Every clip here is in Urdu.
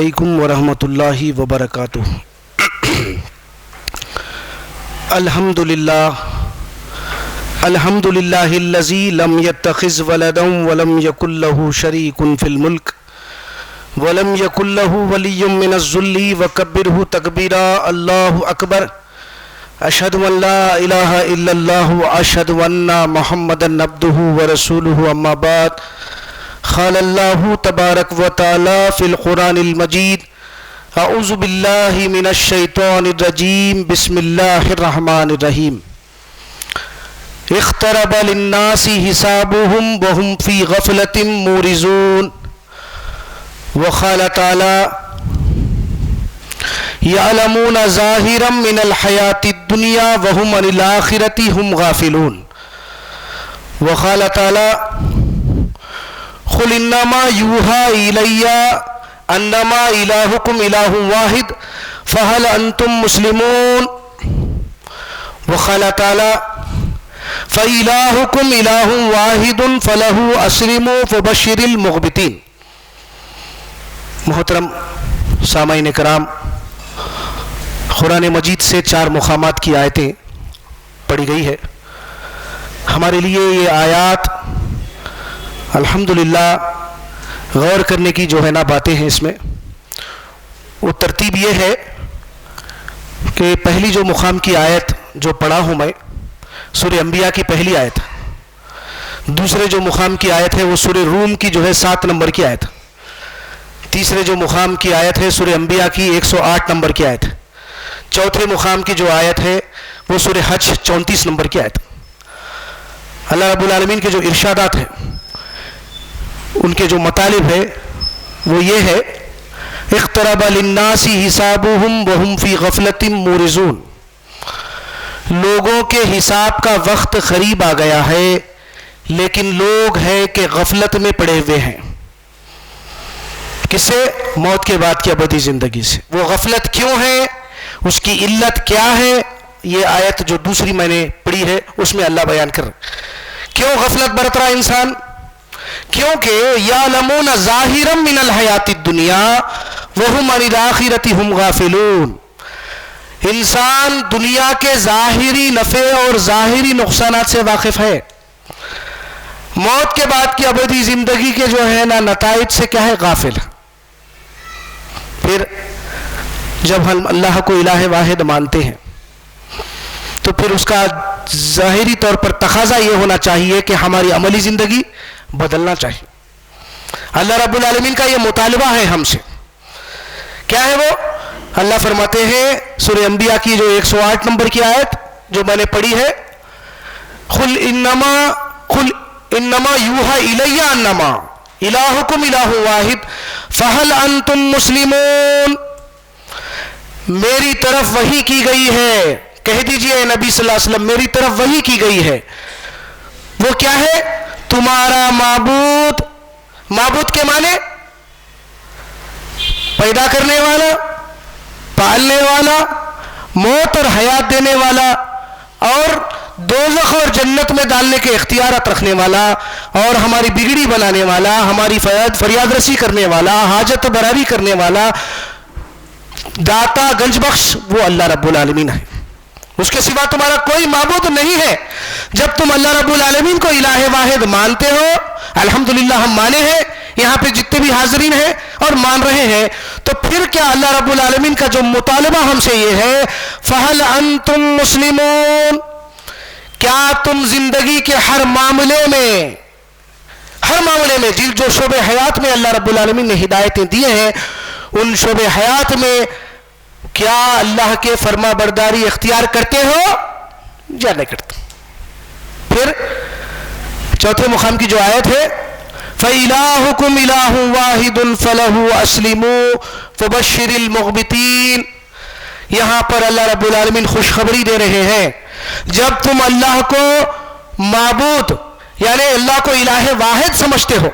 علیکم ورحمۃ اللہ وبرکاتہ۔ الحمد للہ الذی لم یتخذ ولدا ولم یکن له شریک فی الملک ولم یکن له ولی من الذل وکبرہ تکبیرا۔ اللہ اکبر۔ اشہد ان لا الہ الا اللہ واشہد ان محمدا عبدہ ورسولہ، اما بعد۔ قال اللہ تبارک و تعالی فی القرآن المجید: اعوذ باللہ من الشیطان الرجیم، بسم اللہ الرحمن الرحیم۔ اقترب للناس حسابهم وهم فی غفلۃ معرضون۔ وقال تعالی: یعلمون ظاہرا من الحیاۃ الدنیا وهم عن الآخرۃ هم غافلون۔ وقال تعالی: قل انما یوحی الی انما الہکم الہ واحد فہل انتم مسلمون۔ وقال تعالی: فإلہکم الہ واحد فلہ اسلموا فبشر المخبتین۔ محترم سامعین کرام، قرآن مجید سے 4 مقامات کی آیتیں پڑھی گئی ہے۔ ہمارے لیے یہ آیات الحمدللہ غور کرنے کی جو ہے نا باتیں ہیں اس میں، وہ ترتیب یہ ہے کہ پہلی جو مقام کی آیت جو پڑھا ہوں میں، سورہ انبیاء کی پہلی آیت۔ دوسرے جو مقام کی آیت ہے وہ سورہ روم کی جو ہے 7 نمبر کی آیت۔ تیسرے جو مقام کی آیت ہے سورہ انبیاء کی 108 نمبر کی آیت۔ چوتھے مقام کی جو آیت ہے وہ سورہ حج 34 نمبر کی آیت۔ اللہ رب العالمین کے جو ارشادات ہیں، ان کے جو مطالب ہے وہ یہ ہے: اقترب للناس حسابهم وهم فی غفلۃ معرضون۔ لوگوں کے حساب کا وقت قریب آ گیا ہے، لیکن لوگ ہے کہ غفلت میں پڑے ہوئے ہیں۔ کس سے؟ موت کے بعد کی ابدی زندگی سے۔ وہ غفلت کیوں ہے، اس کی علت کیا ہے، یہ آیت جو دوسری میں نے پڑھی ہے اس میں اللہ بیان کر رہا ہے۔ کیوں غفلت برت رہا انسان؟ کیونکہ یعلمون ظاہرا من الحیات الدنیا وهم عن الآخرۃ هم غافلون۔ انسان دنیا کے ظاہری نفع اور ظاہری نقصانات سے واقف ہے، موت کے بعد کی ابدی زندگی کے جو ہے نا نتائج سے کیا ہے؟ غافل۔ پھر جب ہم اللہ کو الہ واحد مانتے ہیں تو پھر اس کا ظاہری طور پر تقاضا یہ ہونا چاہیے کہ ہماری عملی زندگی بدلنا چاہیے۔ اللہ رب العالمین کا یہ مطالبہ ہے ہم سے۔ کیا ہے وہ؟ اللہ فرماتے ہیں سورہ انبیاء کی جو 108 نمبر کی آیت جو میں نے پڑھی ہے: قل انما یوحی الی انما الہکم الہ واحد فہل انتم مسلمون۔ میری طرف وحی کی گئی ہے، کہہ دیجئے نبی صلی اللہ علیہ وسلم، میری طرف وحی کی گئی ہے۔ وہ کیا ہے؟ تمہارا معبود۔ معبود کے معنی پیدا کرنے والا، پالنے والا، موت اور حیات دینے والا، اور دوزخ اور جنت میں ڈالنے کے اختیارات رکھنے والا، اور ہماری بگڑی بنانے والا، ہماری فریاد رسی کرنے والا، حاجت براری کرنے والا، داتا گنج بخش، وہ اللہ رب العالمین ہے۔ اس کے سوا تمہارا کوئی معبود نہیں ہے۔ جب تم اللہ رب العالمین کو الہ واحد مانتے ہو، الحمدللہ ہم مانے ہیں، یہاں پہ جتنے بھی حاضرین ہیں اور مان رہے ہیں، تو پھر کیا اللہ رب العالمین کا جو مطالبہ ہم سے یہ ہے: فہل انتم مسلمون۔ کیا تم زندگی کے ہر معاملے میں جو شعبہ حیات میں اللہ رب العالمین نے ہدایتیں دیے ہیں، ان شعبہ حیات میں کیا اللہ کے فرما برداری اختیار کرتے ہو یا نہیں کرتے؟ پھر چوتھے مقام کی جو آیت ہے: فَإِلَٰهُكُمْ إِلَٰهٌ وَاحِدٌ فَلَهُ أَسْلِمُوا فَبَشِّرِ الْمُخْبِتِينَ۔ یہاں پر اللہ رب العالمین خوشخبری دے رہے ہیں، جب تم اللہ کو معبود یعنی اللہ کو الہ واحد سمجھتے ہو،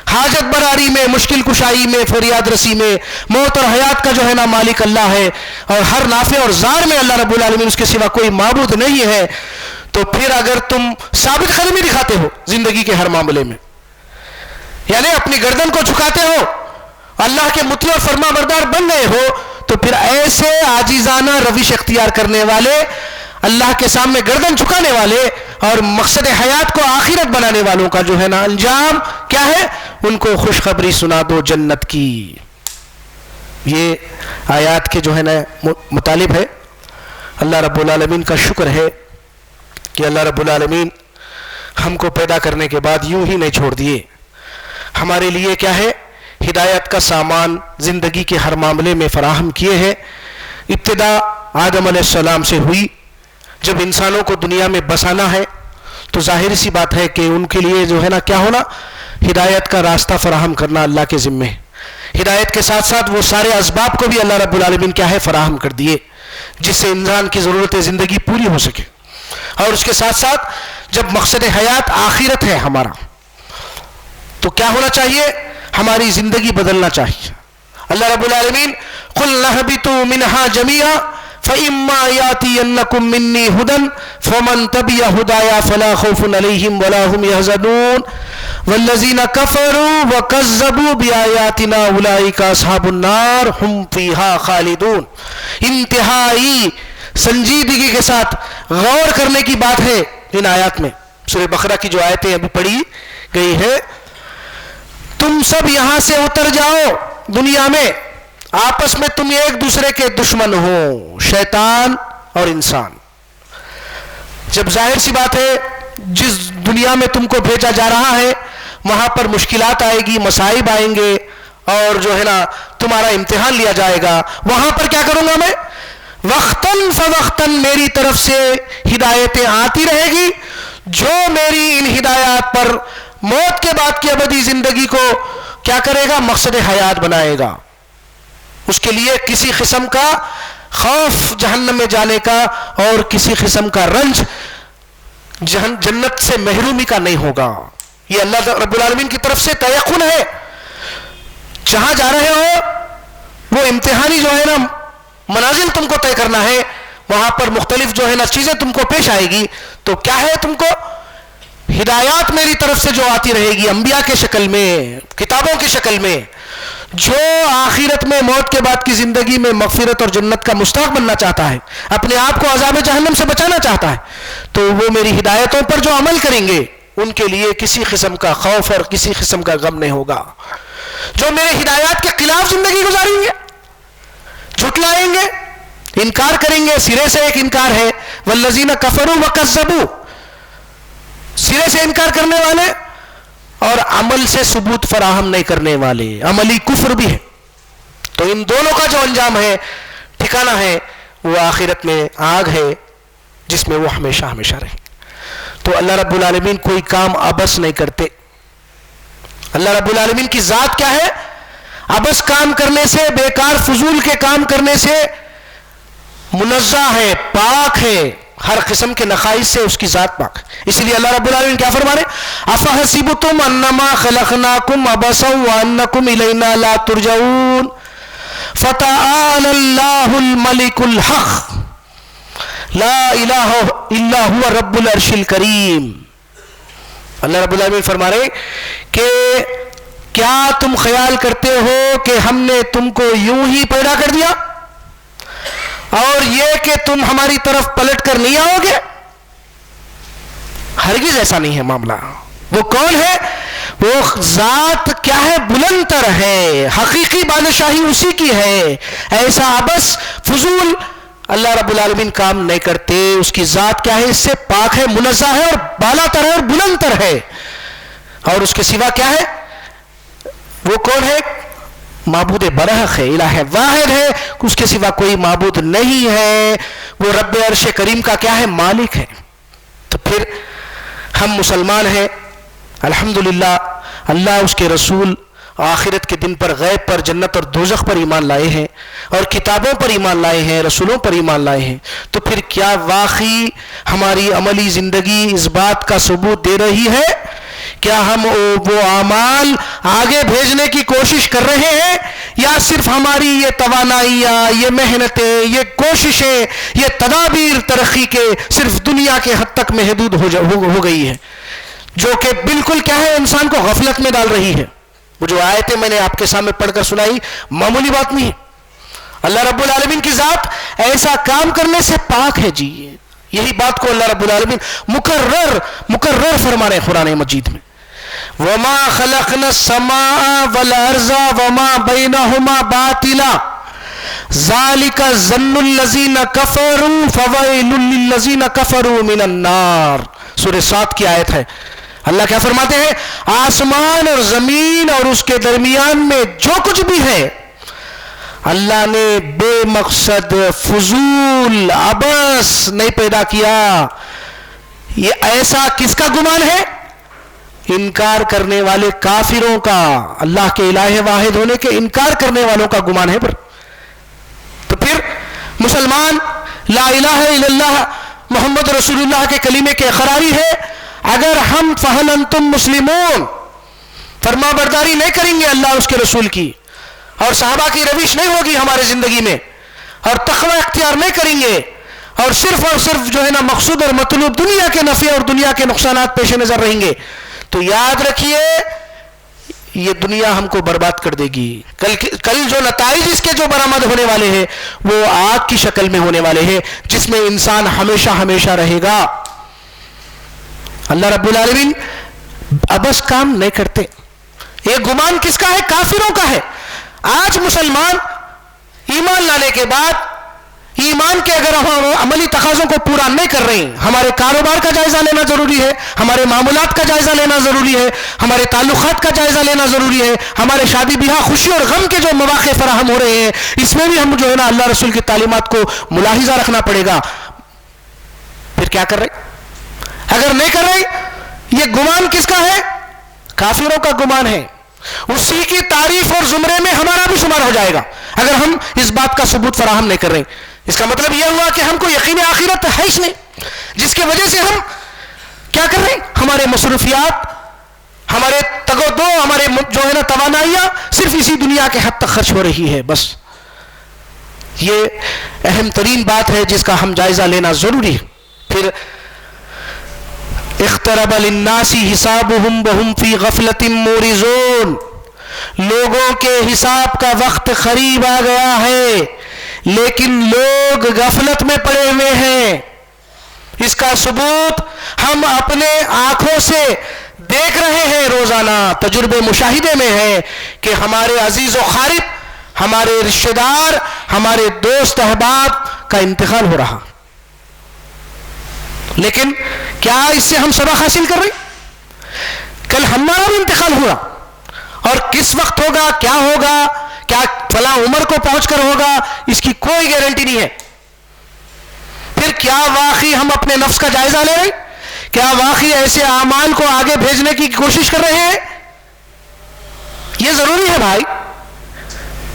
حاجت براری میں، مشکل کشائی میں، فریاد رسی میں، موت اور حیات کا جو ہے نا مالک اللہ ہے، اور ہر نافع اور ضار میں اللہ رب العالمین، اس کے سوا کوئی معبود نہیں ہے، تو پھر اگر تم ثابت قدمی دکھاتے ہو زندگی کے ہر معاملے میں، یعنی اپنی گردن کو جھکاتے ہو اللہ کے مطیع اور فرما بردار بن گئے ہو تو پھر ایسے عاجزانہ روش اختیار کرنے والے، اللہ کے سامنے گردن جھکانے والے اور مقصد حیات کو آخرت بنانے والوں کا جو ہے نا انجام کیا ہے؟ ان کو خوشخبری سنا دو جنت کی۔ یہ آیات کے جو ہے نا مطالب ہے۔ اللہ رب العالمین کا شکر ہے کہ اللہ رب العالمین ہم کو پیدا کرنے کے بعد یوں ہی نہیں چھوڑ دیے، ہمارے لیے کیا ہے؟ ہدایت کا سامان زندگی کے ہر معاملے میں فراہم کیے ہیں۔ ابتدا آدم علیہ السلام سے ہوئی، جب انسانوں کو دنیا میں بسانا ہے تو ظاہر سی بات ہے کہ ان کے لیے جو ہے نا کیا ہونا؟ ہدایت کا راستہ فراہم کرنا اللہ کے ذمے ہے۔ ہدایت کے ساتھ ساتھ وہ سارے اسباب کو بھی اللہ رب العالمین کیا ہے؟ فراہم کر دیے، جس سے انسان کی ضرورت زندگی پوری ہو سکے۔ اور اس کے ساتھ ساتھ جب مقصد حیات آخرت ہے ہمارا تو کیا ہونا چاہیے؟ ہماری زندگی بدلنا چاہیے۔ اللہ رب العالمین قُلْ نَهْبِطُوا مِنْهَا جَمِيعًا فَإِمَّا يَأْتِيَنَّكُم مِّنِّي هُدًى فَمَن تَبِعَ هُدَايَ فَلَا خَوْفٌ عَلَيْهِمْ وَلَا هُمْ يَحْزَنُونَ وَالَّذِينَ كَفَرُوا وَكَذَّبُوا بِآيَاتِنَا أُولَٰئِكَ أَصْحَابُ النَّارِ هُمْ فِيهَا خَالِدُونَ۔ انتہائی سنجیدگی کے ساتھ غور کرنے کی بات ہے ان آیات میں۔ سورہ بقرہ کی جو آیتیں ابھی پڑھی گئی ہے، تم سب یہاں سے اتر جاؤ، دنیا میں آپس میں تم ایک دوسرے کے دشمن ہو، شیطان اور انسان۔ جب ظاہر سی بات ہے جس دنیا میں تم کو بھیجا جا رہا ہے وہاں پر مشکلات آئے گی، مصائب آئیں گے اور جو ہے نا تمہارا امتحان لیا جائے گا۔ وہاں پر کیا کروں گا میں؟ وقتاً فوقتاً میری طرف سے ہدایتیں آتی رہے گی، جو میری ان ہدایات پر موت کے بعد کی ابدی زندگی کو کیا کرے گا؟ مقصد حیات بنائے گا۔ اس کے لیے کسی قسم کا خوف جہنم میں جانے کا اور کسی قسم کا رنج جنت سے محرومی کا نہیں ہوگا۔ یہ اللہ رب العالمین کی طرف سے تیقن ہے۔ جہاں جا رہے ہو وہ امتحانی جو ہے نا منازل تم کو طے کرنا ہے، وہاں پر مختلف جو ہے نا چیزیں تم کو پیش آئے گی، تو کیا ہے؟ تم کو ہدایات میری طرف سے جو آتی رہے گی انبیاء کے شکل میں، کتابوں کی شکل میں۔ جو آخرت میں موت کے بعد کی زندگی میں مغفرت اور جنت کا مستحق بننا چاہتا ہے، اپنے آپ کو عذاب جہنم سے بچانا چاہتا ہے، تو وہ میری ہدایتوں پر جو عمل کریں گے ان کے لیے کسی قسم کا خوف اور کسی قسم کا غم نہیں ہوگا۔ جو میرے ہدایات کے خلاف زندگی گزاریں گے، جھٹلائیں گے، انکار کریں گے، سرے سے ایک انکار ہے، والذین کفروا وکذبوا، سرے سے انکار کرنے والے اور عمل سے ثبوت فراہم نہیں کرنے والے، عملی کفر بھی ہے۔ تو ان دونوں کا جو انجام ہے، ٹھکانہ ہے، وہ آخرت میں آگ ہے جس میں وہ ہمیشہ ہمیشہ رہیں۔ تو اللہ رب العالمین کوئی کام عبث نہیں کرتے۔ اللہ رب العالمین کی ذات کیا ہے؟ عبث کام کرنے سے، بیکار فضول کے کام کرنے سے منزہ ہے، پاک ہے، ہر قسم کے نقائص سے اس کی ذات پاک ہے۔ اس لیے اللہ رب العالمین کیا فرما رہے؟ افحسبتم انما خلقناکم عبثا وانکم الینا لا ترجعون فتعالی اللہ الملک الحق لا الہ الا هو رب العرش الکریم۔ اللہ رب العالمین فرما رہے کہ کیا تم خیال کرتے ہو کہ ہم نے تم کو یوں ہی پیدا کر دیا اور یہ کہ تم ہماری طرف پلٹ کر نہیں آؤ گے؟ ہرگز ایسا نہیں ہے معاملہ۔ وہ کون ہے؟ وہ ذات کیا ہے؟ بلند تر ہے، حقیقی بادشاہی اسی کی ہے۔ ایسا عبث فضول اللہ رب العالمین کام نہیں کرتے۔ اس کی ذات کیا ہے؟ اس سے پاک ہے، منزہ ہے اور بالا تر ہے اور بلند تر ہے۔ اور اس کے سوا کیا ہے؟ وہ کون ہے؟ معبود برحق ہے، الہ واحد ہے، اس کے سوا کوئی معبود نہیں ہے۔ وہ رب عرش کریم کا کیا ہے؟ مالک ہے۔ تو پھر ہم مسلمان ہیں، الحمدللہ اللہ اس کے رسول آخرت کے دن پر، غیب پر، جنت اور دوزخ پر ایمان لائے ہیں اور کتابوں پر ایمان لائے ہیں، رسولوں پر ایمان لائے ہیں۔ تو پھر کیا واقعی ہماری عملی زندگی اس بات کا ثبوت دے رہی ہے؟ کیا ہم وہ اعمال آگے بھیجنے کی کوشش کر رہے ہیں یا صرف ہماری یہ توانائیاں، یہ محنتیں، یہ کوششیں، یہ تدابیر ترقی کے صرف دنیا کے حد تک محدود ہو گئی ہے، جو کہ بالکل کیا ہے؟ انسان کو غفلت میں ڈال رہی ہے۔ وہ جو آیتیں میں نے آپ کے سامنے پڑھ کر سنائی معمولی بات نہیں ہے. اللہ رب العالمین کی ذات ایسا کام کرنے سے پاک ہے جی. یہی بات کو اللہ رب العالمین مکرر فرما رہے ہیں قرآن مجید میں. وما خلقنا السماء والارض وما بینہما باطلا ذالک ظن الذین کفروا فویل للذین کفروا من النار. سورہ 7 کی آیت ہے. اللہ کیا فرماتے ہیں؟ آسمان اور زمین اور اس کے درمیان میں جو کچھ بھی ہے اللہ نے بے مقصد فضول عبث نہیں پیدا کیا. یہ ایسا کس کا گمان ہے؟ انکار کرنے والے کافروں کا. اللہ کے الہ واحد ہونے کے انکار کرنے والوں کا گمان ہے. پر تو پھر مسلمان لا الہ الا اللہ محمد رسول اللہ کے کلمے کے اقراری ہے. اگر ہم فہل انتم مسلمون فرما برداری نہیں کریں گے اللہ اس کے رسول کی اور صحابہ کی روش نہیں ہوگی ہمارے زندگی میں اور تقوی اختیار نہیں کریں گے اور صرف جو ہے نا مقصود اور مطلوب دنیا کے نفع اور دنیا کے نقصانات پیش نظر رہیں گے تو یاد رکھیے یہ دنیا ہم کو برباد کر دے گی. کل جو نتائج اس کے جو برآمد ہونے والے ہیں وہ آگ کی شکل میں ہونے والے ہیں جس میں انسان ہمیشہ ہمیشہ رہے گا. اللہ رب العالمین ابس کام نہیں کرتے. یہ گمان کس کا ہے؟ کافروں کا ہے. آج مسلمان ایمان لانے کے بعد ایمان کے اگر ہم عملی تقاضوں کو پورا نہیں کر رہے ہیں, ہمارے کاروبار کا جائزہ لینا ضروری ہے, ہمارے معاملات کا جائزہ لینا ضروری ہے, ہمارے تعلقات کا جائزہ لینا ضروری ہے, ہمارے شادی بیاہ خوشی اور غم کے جو مواقع فراہم ہو رہے ہیں اس میں بھی ہم جو ہے نا اللہ رسول کی تعلیمات کو ملاحظہ رکھنا پڑے گا. پھر کیا کر رہے؟ اگر نہیں کر رہے یہ گمان کس کا ہے؟ کافروں کا گمان ہے. اسی کی تعریف اور زمرے میں ہمارا بھی شمار ہو جائے گا اگر ہم اس بات کا ثبوت فراہم نہیں کر رہے. اس کا مطلب یہ ہوا کہ ہم کو یقین آخرت ہے ہی نہیں, جس کی وجہ سے ہم کیا کر رہے ہیں؟ ہمارے مصروفیات, ہمارے تگودو, ہمارے جو ہے نا توانائیاں صرف اسی دنیا کے حد تک خرچ ہو رہی ہے. بس یہ اہم ترین بات ہے جس کا ہم جائزہ لینا ضروری ہے. پھر اقترب للناس حسابهم وهم في غفلة معرضون. لوگوں کے حساب کا وقت قریب آ گیا ہے لیکن لوگ غفلت میں پڑے ہوئے ہیں. اس کا ثبوت ہم اپنے آنکھوں سے دیکھ رہے ہیں, روزانہ تجربے مشاہدے میں ہے کہ ہمارے عزیز و قارب, ہمارے رشتہ دار, ہمارے دوست احباب کا انتقال ہو رہا. لیکن کیا اس سے ہم سبق حاصل کر رہے؟ کل ہمارا بھی انتقال ہوا اور کس وقت ہوگا, کیا ہوگا, کیا فلاں عمر کو پہنچ کر ہوگا, اس کی کوئی گارنٹی نہیں ہے. پھر کیا واقعی ہم اپنے نفس کا جائزہ لے رہے؟ کیا واقعی ایسے اعمال کو آگے بھیجنے کی کوشش کر رہے ہیں؟ یہ ضروری ہے بھائی.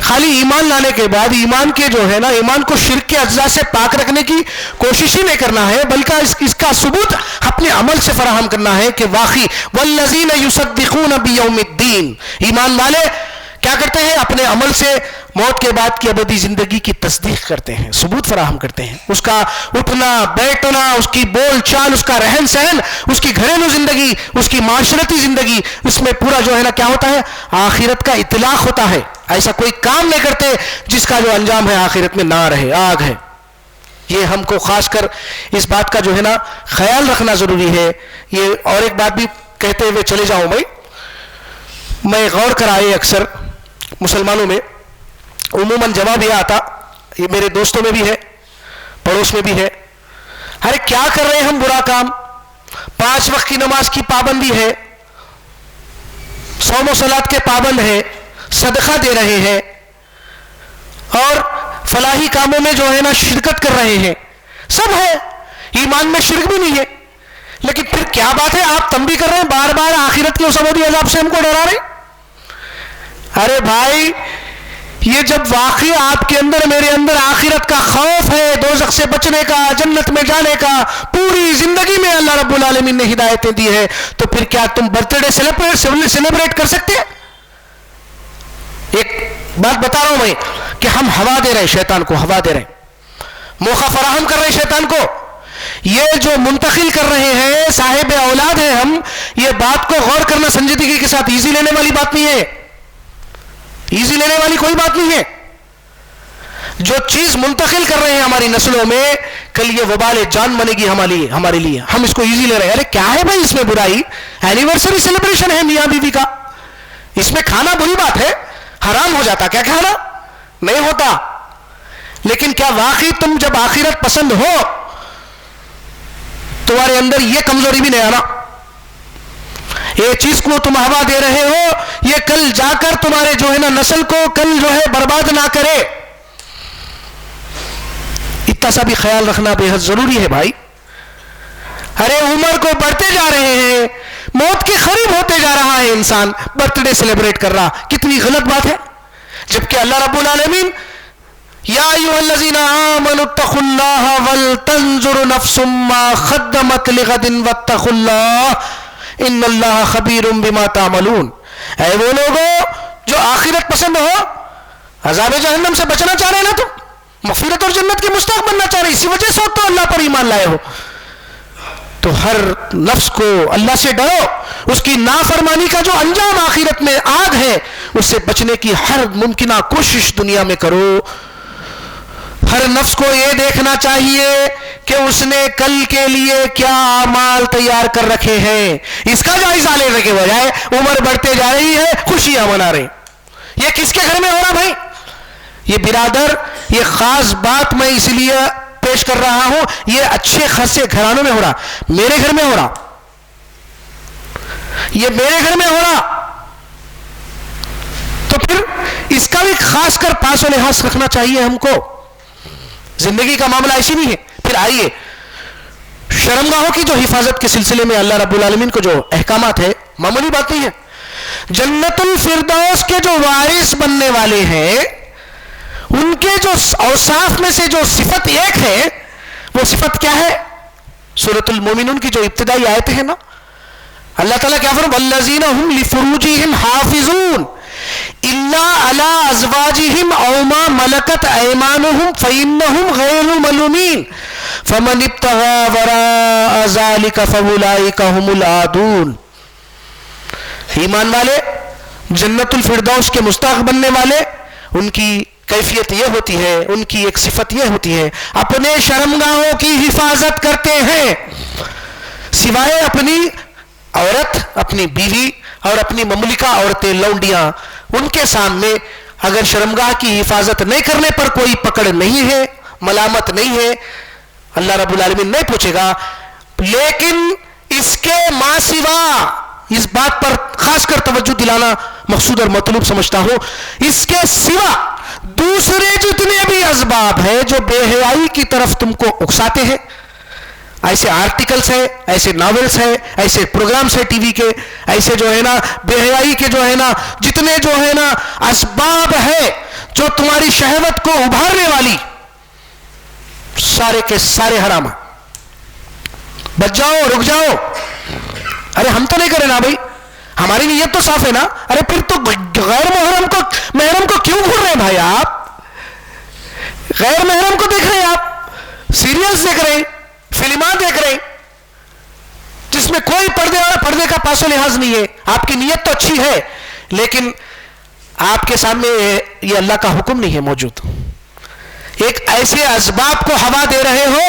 خالی ایمان لانے کے بعد ایمان کے جو ہے نا ایمان کو شرک کے اجزاء سے پاک رکھنے کی کوشش ہی نہیں کرنا ہے بلکہ اس کا ثبوت اپنے عمل سے فراہم کرنا ہے کہ واقعی والذین یصدقون بیوم الدین. ایمان والے کیا کرتے ہیں؟ اپنے عمل سے موت کے بعد کی ابدی زندگی کی تصدیق کرتے ہیں, ثبوت فراہم کرتے ہیں. اس کا اٹھنا بیٹھنا, اس کی بول چال, اس کا رہن سہن, اس کی گھریلو زندگی, اس کی معاشرتی زندگی, اس میں پورا جو ہے نا کیا ہوتا ہے؟ آخرت کا اطلاق ہوتا ہے. ایسا کوئی کام نہیں کرتے جس کا جو انجام ہے آخرت میں نہ رہے, آگ ہے. یہ ہم کو خاص کر اس بات کا جو ہے نا خیال رکھنا ضروری ہے. یہ اور ایک بات بھی کہتے ہوئے چلے جاؤں بھائی, میں غور کرائے اکثر مسلمانوں میں عموماً جواب یہ آتا, یہ میرے دوستوں میں بھی ہے, پڑوس میں بھی ہے, ارے کیا کر رہے ہیں ہم برا کام, 5 وقت کی نماز کی پابندی ہے, صوم و صلات کے پابند ہے, صدقہ دے رہے ہیں اور فلاحی کاموں میں جو ہے نا شرکت کر رہے ہیں, سب ہے, ایمان میں شرک بھی نہیں ہے, لیکن پھر کیا بات ہے آپ تنبیہ کر رہے ہیں بار بار آخرت کے اس ابدی عذاب سے ہم کو ڈرا رہے ہیں؟ ارے بھائی یہ جب واقعی آپ کے اندر میرے اندر آخرت کا خوف ہے, دوزخ سے بچنے کا, جنت میں جانے کا, پوری زندگی میں اللہ رب العالمین نے ہدایتیں دی ہے, تو پھر کیا تم برتھ ڈے سیلیبریٹ کر سکتے ہیں؟ ایک بات بتا رہا ہوں میں کہ ہم ہوا دے رہے ہیں شیطان کو, ہوا دے رہے ہیں, موقع فراہم کر رہے ہیں شیطان کو. یہ جو منتقل کر رہے ہیں صاحب اولاد ہیں ہم, یہ بات کو غور کرنا سنجیدگی کے ساتھ ایزی لینے والی بات نہیں ہے. ایزی لینے والی کوئی بات نہیں ہے. جو چیز منتقل کر رہے ہیں ہماری نسلوں میں، کل یہ وبال جان بنے گی ہمارے لیے. ہم اس کو ایزی لے رہے ہیں. ارے کیا ہے بھائی اس میں برائی؟ اینیورسری سیلیبریشن ہے میاں بیوی کا، اس میں کھانا بری بات ہے؟ حرام ہو جاتا کیا کھانا؟ نہیں ہوتا. لیکن کیا واقعی تم جب آخرت پسند ہو تمہارے اندر یہ کمزوری بھی نہیں آنا؟ یہ چیز کو تم ہوا دے رہے ہو، یہ کل جا کر تمہارے جو ہے نا نسل کو کل جو ہے برباد نہ کرے. اتنا سا بھی خیال رکھنا بے حد ضروری ہے بھائی. ارے عمر کو بڑھتے جا رہے ہیں، موت کے قریب ہوتے جا رہا ہے، انسان برتھ ڈے سیلیبریٹ کر رہا، کتنی غلط بات ہے. جبکہ اللہ رب العالمین یا ایھا الذین آمنوا اتقوا اللہ ولتنظر نفس ما قدمت لغد واتقوا اللہ ان اللہ خبیر بما تعملون. اے وہ لوگوں جو آخرت پسند ہو، عذاب جہنم سے بچنا چاہ رہے ہیں نا، تم مغفرت اور جنت کے مستحق بننا چاہ رہے، اسی وجہ سے تو اللہ پر ایمان لائے ہو، تو ہر نفس کو اللہ سے ڈرو. اس کی نافرمانی کا جو انجام آخرت میں آگ ہے، اس سے بچنے کی ہر ممکنہ کوشش دنیا میں کرو. ہر نفس کو یہ دیکھنا چاہیے کہ اس نے کل کے لیے کیا اعمال تیار کر رکھے ہیں. اس کا جائزہ لینے کے بجائے عمر بڑھتے جا رہی ہے، خوشیاں منا رہے. یہ کس کے گھر میں ہو رہا بھائی؟ یہ برادر، یہ خاص بات میں اس لیے پیش کر رہا ہوں، یہ اچھے خاصے گھرانوں میں ہو رہا، میرے گھر میں ہو رہا، یہ میرے گھر میں ہو رہا. تو پھر اس کا بھی خاص کر پاس و لحاظ رکھنا چاہیے ہم کو. زندگی کا معاملہ ایسی نہیں ہے. پھر آئیے شرمگاہوں کی جو حفاظت کے سلسلے میں اللہ رب العالمین کو جو احکامات ہے، معمولی بات نہیں ہے. جنت الفردوس کے جو وارث بننے والے ہیں، ان کے جو اوصاف میں سے جو صفت ایک ہے، وہ صفت کیا ہے؟ سورۃ المومنون کی جو ابتدائی آیتیں ہیں نا، اللہ تعالیٰ کیا فرماتا ہے؟ والذین هم لفروجہم حافظون الا علی ازواجہم او ما ملکت ایمانہم فانہم غیر ملومین فمن ابتغى وراء ذلک فاولئک هم العادون. ایمان والے، جنت الفردوس کے مستحق بننے والے، ان کی کیفیت یہ ہوتی ہے، ان کی ایک صفت یہ ہوتی ہے، اپنے شرمگاہوں کی حفاظت کرتے ہیں، سوائے اپنی عورت، اپنی بیوی اور اپنی مملکہ عورتیں، لونڈیاں، ان کے سامنے اگر شرمگاہ کی حفاظت نہیں کرنے پر کوئی پکڑ نہیں ہے، ملامت نہیں ہے، اللہ رب العالمین نہیں پوچھے گا. لیکن اس کے ماں سوا، اس بات پر خاص کر توجہ دلانا مقصود اور مطلوب سمجھتا ہوں، اس کے سوا دوسرے جتنے بھی اسباب ہیں جو بے حیائی کی طرف تم کو اکساتے ہیں، ایسے آرٹیکلز ہیں، ایسے ناولز ہیں، ایسے پروگرامز ہیں ٹی وی کے، ایسے جو ہے نا بے حیائی کے جو ہے نا جتنے جو ہے نا اسباب ہے جو تمہاری شہوت کو ابھارنے والی، سارے کے سارے حرام ہیں. بچ جاؤ، رک جاؤ. ارے ہم تو نہیں کریں نا بھائی، ہماری نیت تو صاف ہے نا. ارے پھر تو غیر محرم کو کیوں گھور رہے ہیں بھائی؟ آپ غیر محرم کو دیکھ رہے ہیں، آپ سیریلز دیکھ رہے ہیں، فلمات دیکھ رہے ہیں جس میں کوئی پردے کا پاس و لحاظ نہیں ہے. آپ کی نیت تو اچھی ہے، لیکن آپ کے سامنے یہ اللہ کا حکم نہیں ہے موجود. ایک ایسے اسباب کو ہوا دے رہے ہو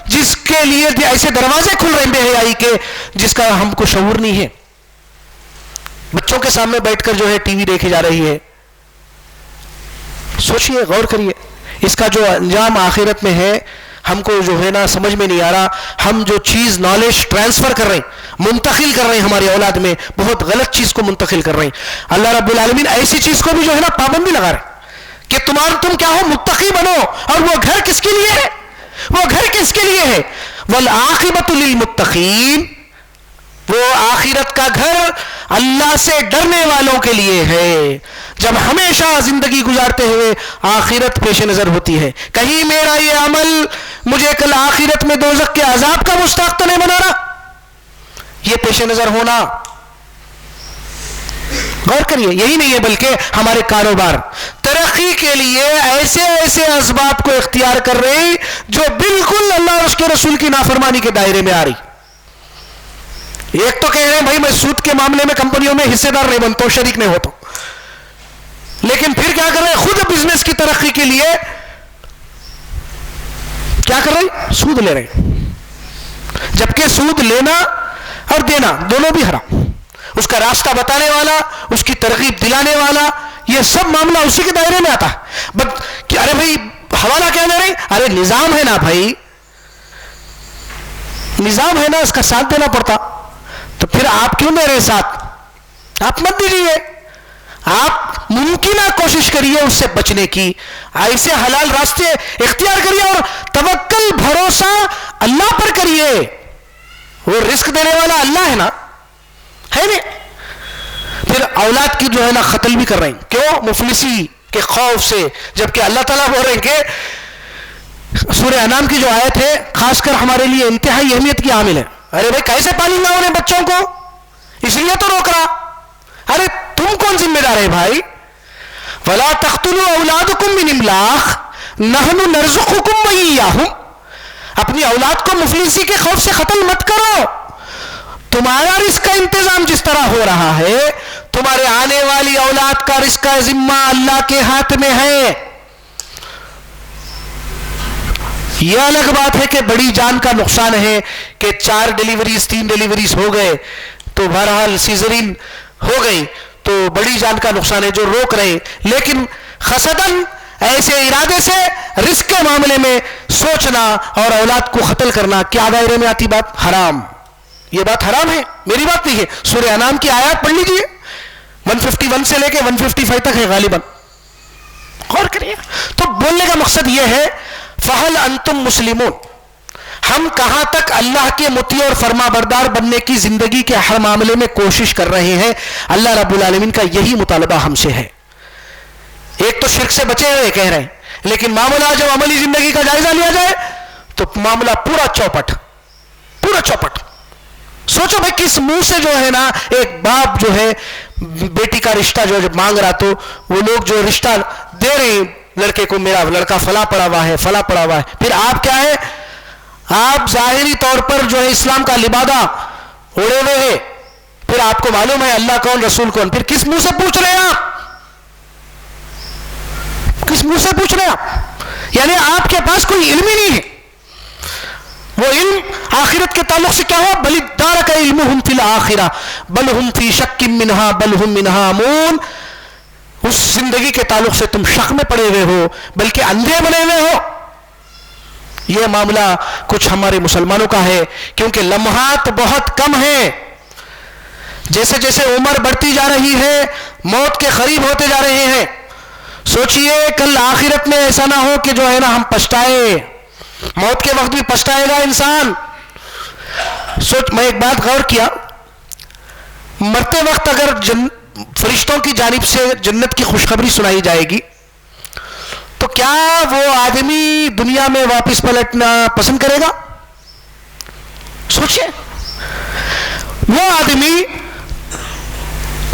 جس کے لیے ایسے دروازے کھل رہے ہیں بے حیائی کے، جس کا ہم کو شعور نہیں ہے. بچوں کے سامنے بیٹھ کر جو ہے ٹی وی دیکھی جا رہی ہے. سوچئے، غور کریے، اس کا جو انجام آخرت میں ہے ہم کو جو ہے نا سمجھ میں نہیں آ رہا. ہم جو چیز نالج ٹرانسفر کر رہے ہیں، منتقل کر رہے ہیں ہماری اولاد میں، بہت غلط چیز کو منتقل کر رہے ہیں. اللہ رب العالمین ایسی چیز کو بھی جو ہے نا پابندی لگا رہے ہیں کہ تم کیا ہو، متقی بنو. اور وہ گھر کس کے لیے ہے؟ وہ گھر کس کے لیے ہے؟ والعاقبۃ للمتقین. وہ آخرت کا گھر اللہ سے ڈرنے والوں کے لیے ہے. جب ہمیشہ زندگی گزارتے ہوئے آخرت پیش نظر ہوتی ہے، کہیں میرا یہ عمل مجھے کل آخرت میں دوزخ کے عذاب کا مستحق تو نہیں بنا رہا، یہ پیش نظر ہونا. غور کریے، یہی نہیں ہے بلکہ ہمارے کاروبار ترقی کے لیے ایسے اسباب کو اختیار کر رہے ہیں جو بالکل اللہ اور اس کے رسول کی نافرمانی کے دائرے میں آ رہی. ایک تو کہہ رہے ہیں بھائی میں سود کے معاملے میں کمپنیوں میں حصے دار نہیں بنتا ہوں، شریک نہیں ہوتا ہوں، لیکن پھر کیا کر رہے ہیں؟ خود بزنس کی ترقی کے لیے کیا کر رہے ہیں؟ سود لے رہے ہیں، جبکہ سود لینا اور دینا دونوں بھی حرام. اس کا راستہ بتانے والا، اس کی ترغیب دلانے والا، یہ سب معاملہ اسی کے دائرے میں آتا ہے. کہ ارے بھائی حوالہ کیا لے رہے ہیں؟ ارے نظام ہے نا بھائی، نظام ہے نا، اس کا ساتھ دینا پڑتا. تو پھر آپ کیوں دے رہے ساتھ؟ آپ مت دیجیے. آپ ممکنہ کوشش کریے اس سے بچنے کی، ایسے حلال راستے اختیار کریے اور توکل بھروسہ اللہ پر کریے. وہ رزق دینے والا اللہ ہے نا، ہے نہیں؟ پھر اولاد کی جو ہے نا قتل بھی کر رہے ہیں. کیوں؟ مفلسی کے خوف سے. جبکہ اللہ تعالیٰ بول رہے ہیں کہ سورہ انعام کی جو آیت ہے خاص کر ہمارے لیے انتہائی اہمیت کی حامل ہے. ارے بھائی کیسے پالیں گا انہیں بچوں کو؟ اس لیے تو روک رہا. ارے تم کون ذمہ دار ہے بھائی؟ وَلَا تَقْتُلُوا أَوْلَادَكُمْ مِنْ إِمْلَاقٍ نَحْنُ نَرْزُقُكُمْ وَإِيَّاهُمْ. اپنی اولاد کو مفلسی کے خوف سے قتل مت کرو. تمہارا رزق کا انتظام جس طرح ہو رہا ہے، تمہارے آنے والی اولاد کا رزق کا ذمہ اللہ کے ہاتھ میں ہے. یہ الگ بات ہے کہ بڑی جان کا نقصان ہے کہ 4 ڈیلیوریز 3 ڈیلیوریز ہو گئے تو بہرحال سیزرین ہو گئی تو بڑی جان کا نقصان ہے جو روک رہے. لیکن خصدن ایسے ارادے سے رزق کے معاملے میں سوچنا اور اولاد کو قتل کرنا کیا دائرے میں آتی بات؟ حرام. یہ بات حرام ہے، میری بات نہیں ہے. سورہ انعام کی آیات پڑھ لیجئے، 151 سے لے کے 155 تک ہے غالباً، غور کریے. تو بولنے کا مقصد یہ ہے فَهَلْ أَنْتُمْ مُسْلِمُونَ، ہم کہاں تک اللہ کے مطیع اور فرما بردار بننے کی زندگی کے ہر معاملے میں کوشش کر رہے ہیں. اللہ رب العالمین کا یہی مطالبہ ہم سے ہے. ایک تو شرک سے بچے ہوئے کہہ رہے ہیں، لیکن معاملہ جب عملی زندگی کا جائزہ لیا جائے تو معاملہ پورا چوپٹ. سوچو بھائی کس منہ سے جو ہے نا ایک باپ جو ہے بیٹی کا رشتہ جو جب مانگ رہا تو وہ لوگ جو رشتہ دے رہے ہیں لڑکے کو، میرا لڑکا فلاں پڑا ہوا ہے، پھر آپ کیا ہے؟ آپ ظاہری طور پر جو ہے اسلام کا لبادہ اوڑے ہوئے ہیں، پھر آپ کو معلوم ہے اللہ کون رسول کون، پھر کس منہ سے پوچھ رہے ہیں آپ؟ کس منہ سے پوچھ رہے ہیں آپ؟ یعنی آپ کے پاس کوئی علم ہی نہیں ہے. وہ علم آخرت کے تعلق سے کیا ہوا؟ بل ادارک علمہم فی الآخرہ بل ہم فی شک منہا بل ہم منہا امون. اس زندگی کے تعلق سے تم شک میں پڑے ہوئے ہو، بلکہ اندھے بنے ہوئے ہو. یہ معاملہ کچھ ہمارے مسلمانوں کا ہے کیونکہ لمحات بہت کم ہیں. جیسے جیسے عمر بڑھتی جا رہی ہے موت کے قریب ہوتے جا رہے ہیں. سوچئے کل آخرت میں ایسا نہ ہو کہ جو ہے نا ہم پچھتائے. موت کے وقت بھی پچھتائے گا انسان. میں ایک بات غور کیا، مرتے وقت اگر فرشتوں کی جانب سے جنت کی خوشخبری سنائی جائے گی تو کیا وہ آدمی دنیا میں واپس پلٹنا پسند کرے گا؟ سوچئے. وہ آدمی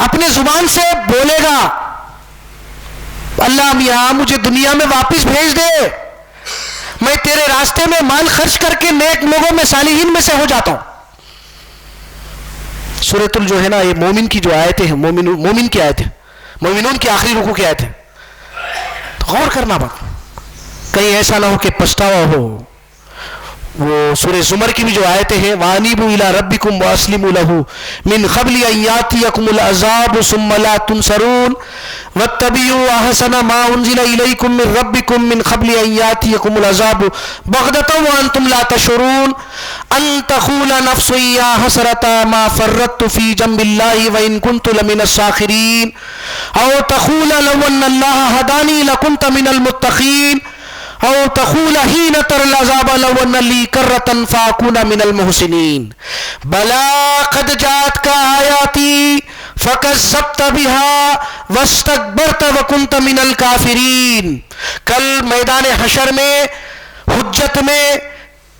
اپنے زبان سے بولے گا اللہ میاں مجھے دنیا میں واپس بھیج دے، میں تیرے راستے میں مال خرچ کر کے نیک لوگوں میں صالحین میں سے ہو جاتا ہوں. سورۃ جو ہے نا یہ مومن کی جو آیتیں ہیں، مومن کی آیتیں، مومنون کی آخری رکوع کی آیتیں، تو غور کرنا بات کہیں ایسا نہ ہو کہ پچھتاوا ہو. وہ سورہ زمر کی بھی جو آیتیں ہیں وَأَنِيبُوا إِلَىٰ رَبِّكُمْ وَأَسْلِمُوا لَهُ مِنْ قَبْلِ أَن يَأْتِيَكُمُ الْعَذَابُ ثُمَّ لَا تُنصَرُونَ وَاتَّبِعُوا أَحْسَنَ مَا أُنزِلَ إِلَيْكُم مِّن رَّبِّكُم مِّن قَبْلِ أَن يَأْتِيَكُمُ الْعَذَابُ بَغْتَةً وَأَنتُمْ لَا تَشْعُرُونَ أَن تَقُولَ نَفْسٌ يَا حَسْرَتَا مَا فَرَّطتُ فِي جَنبِ اللَّهِ وَإِن كُنتُ لَمِنَ السَّاخِرِينَ أَوْ تَقُولَ لَوْ أَنَّ اللَّهَ هَدَانِي لَكُنتُ مِنَ الْمُتَّقِينَ او تقول حين ترى العذاب لو ان لي كرة فاكون من المحسنين بلا قد جاءتك آياتي فكذبت بها واستكبرت وكنت من الكافرين. کل میدان حشر میں حجت میں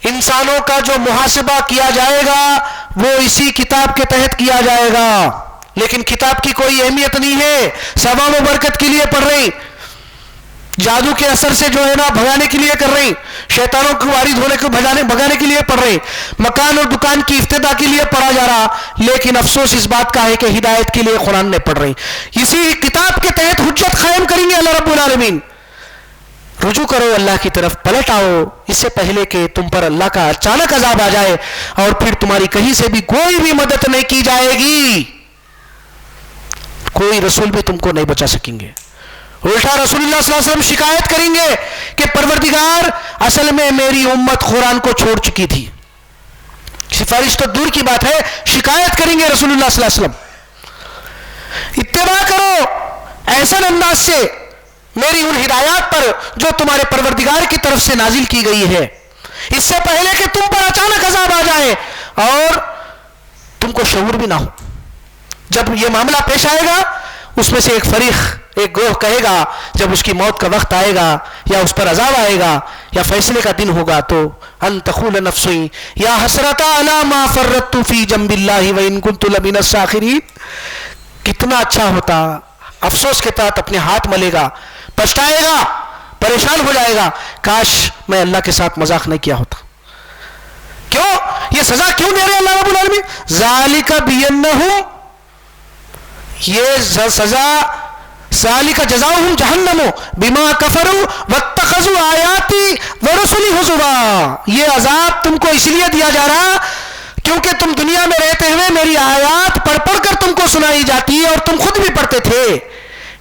انسانوں کا جو محاسبہ کیا جائے گا وہ اسی کتاب کے تحت کیا جائے گا. لیکن کتاب کی کوئی اہمیت نہیں ہے، ثواب و برکت کے لیے پڑھ رہے. جادو کے اثر سے جو ہے نا بھگانے کے لیے کر رہی، شیطانوں کو وارد ہونے کو بھگانے کے لیے پڑھ رہی، مکان اور دکان کی افتتاح کے لیے پڑھا جا رہا، لیکن افسوس اس بات کا ہے کہ ہدایت کے لیے قرآن نہیں پڑھ رہی۔ اسی کتاب کے تحت حجت قائم کریں گے اللہ رب العالمین۔ رجوع کرو اللہ کی طرف، پلٹ آؤ اس سے پہلے کہ تم پر اللہ کا اچانک عذاب آ جائے اور پھر تمہاری کہیں سے بھی کوئی بھی مدد نہیں کی جائے گی، کوئی رسول بھی تم کو نہیں بچا سکیں گے۔ الٹا رسول اللہ صلی اللہ علیہ وسلم شکایت کریں گے کہ پروردگار اصل میں میری امت قرآن کو چھوڑ چکی تھی۔ سفارش تو دور کی بات ہے، شکایت کریں گے رسول اللہ صلی اللہ علیہ وسلم۔ اتباع کرو ایسا انداز سے میری ان ہدایات پر جو تمہارے پروردگار کی طرف سے نازل کی گئی ہے، اس سے پہلے کہ تم پر اچانک عذاب آ جائے اور تم کو شعور بھی نہ ہو۔ جب یہ معاملہ پیش آئے گا اس میں سے ایک فریق، ایک گروہ کہے گا جب اس کی موت کا وقت آئے گا یا اس پر عذاب آئے گا یا فیصلے کا دن ہوگا تو ان تقول نفسی یا حسرتا علی ما فرطت فی جنب اللہ وان کنت لمن الساخرین، کتنا اچھا ہوتا، افسوس کے ساتھ اپنے ہاتھ ملے گا، پچھتائے گا، پریشان ہو جائے گا، کاش میں اللہ کے ساتھ مذاق نہیں کیا ہوتا۔ کیوں یہ سزا کیوں دے رہے اللہ رب العالمین؟ ذالک بانہ، یہ سزا، ذالک جزاؤہم جہنم بما کفروا واتخذوا آیاتی ورسلی ہزوا، یہ عذاب تم کو اس لیے دیا جا رہا کیونکہ تم دنیا میں رہتے ہوئے میری آیات پڑھ پڑھ کر تم کو سنائی جاتی ہے اور تم خود بھی پڑھتے تھے،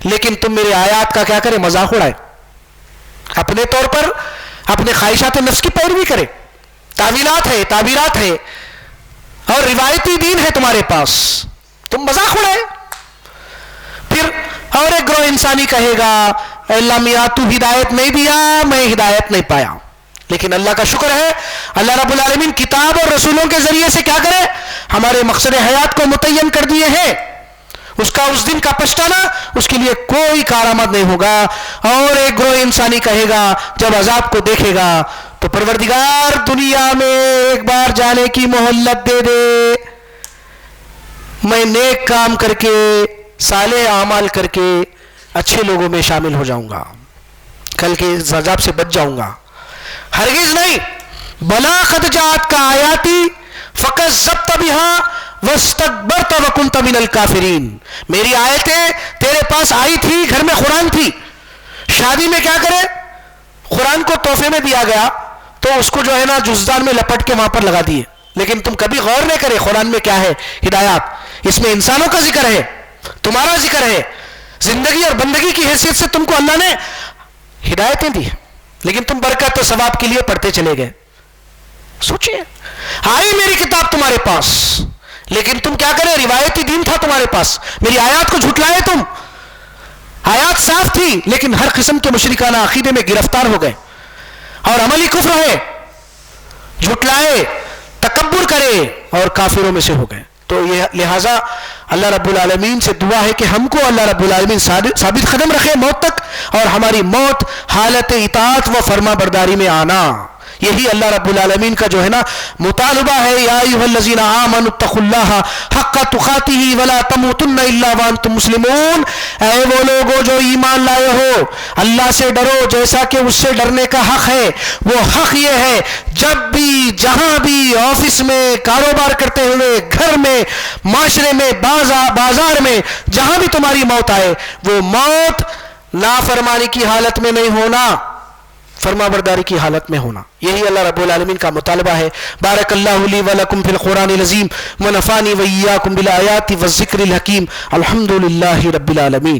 لیکن تم میرے آیات کا کیا کرے؟ مذاق اڑائے، اپنے طور پر اپنے خواہشات نفس کی پیروی کرے، تعویلات ہے، تعبیرات ہے اور روایتی دین ہے تمہارے پاس، تم مذاق اڑائے۔ پھر اور ایک گروہ انسانی کہے گا اے اللہ میاں تو ہدایت نہیں دیا، میں ہدایت نہیں پایا، لیکن اللہ کا شکر ہے اللہ رب العالمین کتاب اور رسولوں کے ذریعے سے کیا کرے؟ ہمارے مقصد حیات کو متعین کر دیے ہیں، اس کا اس دن کا پچھتانا اس کے لیے کوئی کارآمد نہیں ہوگا۔ اور ایک گروہ انسانی کہے گا جب عذاب کو دیکھے گا تو پروردگار دنیا میں ایک بار جانے کی مہلت دے دے، میں نیک کام کر کے، صالح اعمال کر کے اچھے لوگوں میں شامل ہو جاؤں گا، کل کے عذاب سے بچ جاؤں گا۔ ہرگز نہیں، بلا قد جاءت کا آیاتی فکذبت بها واستکبرت وکنت من الکافرین، میری آیتیں تیرے پاس آئی تھی، گھر میں قرآن تھی، شادی میں کیا کرے؟ قرآن کو تحفے میں دیا گیا تو اس کو جو ہے نا جزدان میں لپٹ کے وہاں پر لگا دیے، لیکن تم کبھی غور نہیں کرے قرآن میں کیا ہے ہدایات، اس میں انسانوں کا ذکر ہے، تمہارا ذکر ہے، زندگی اور بندگی کی حیثیت سے تم کو اللہ نے ہدایتیں دی، لیکن تم برکت و ثواب کے لیے پڑھتے چلے گئے۔ سوچئے، آئی میری کتاب تمہارے پاس، لیکن تم کیا کرے؟ روایتی دین تھا تمہارے پاس، میری آیات کو جھٹلائے تم، آیات صاف تھی لیکن ہر قسم کے مشرکانہ عقیدے میں گرفتار ہو گئے اور عملی کفر ہے، جھٹلائے، تکبر کرے اور کافروں میں سے ہو گئے۔ تو یہ لہٰذا اللہ رب العالمین سے دعا ہے کہ ہم کو اللہ رب العالمین ثابت قدم رکھے موت تک، اور ہماری موت حالت اطاعت و فرما برداری میں آنا، یہی اللہ رب العالمین کا جو ہے نا مطالبہ ہے۔ یا ایھا الذین آمنوا اتقوا اللہ حق تقاتہ ولا تموتن الا وانتم مسلمون، اے وہ لوگوں جو ایمان لائے ہو اللہ سے ڈرو جیسا کہ اس سے ڈرنے کا حق ہے۔ وہ حق یہ ہے جب بھی، جہاں بھی، آفس میں، کاروبار کرتے ہوئے، گھر میں، معاشرے میں، بازار میں، جہاں بھی تمہاری موت آئے، وہ موت نافرمانی کی حالت میں نہیں ہونا، فرما برداری کی حالت میں ہونا، یہی اللہ رب العالمین کا مطالبہ ہے۔ بارک اللہ لی ولکم فی القرآن العظیم ونفعنی وایاکم بالآیات والذکر الحکیم، الحمد للہ رب العالمین۔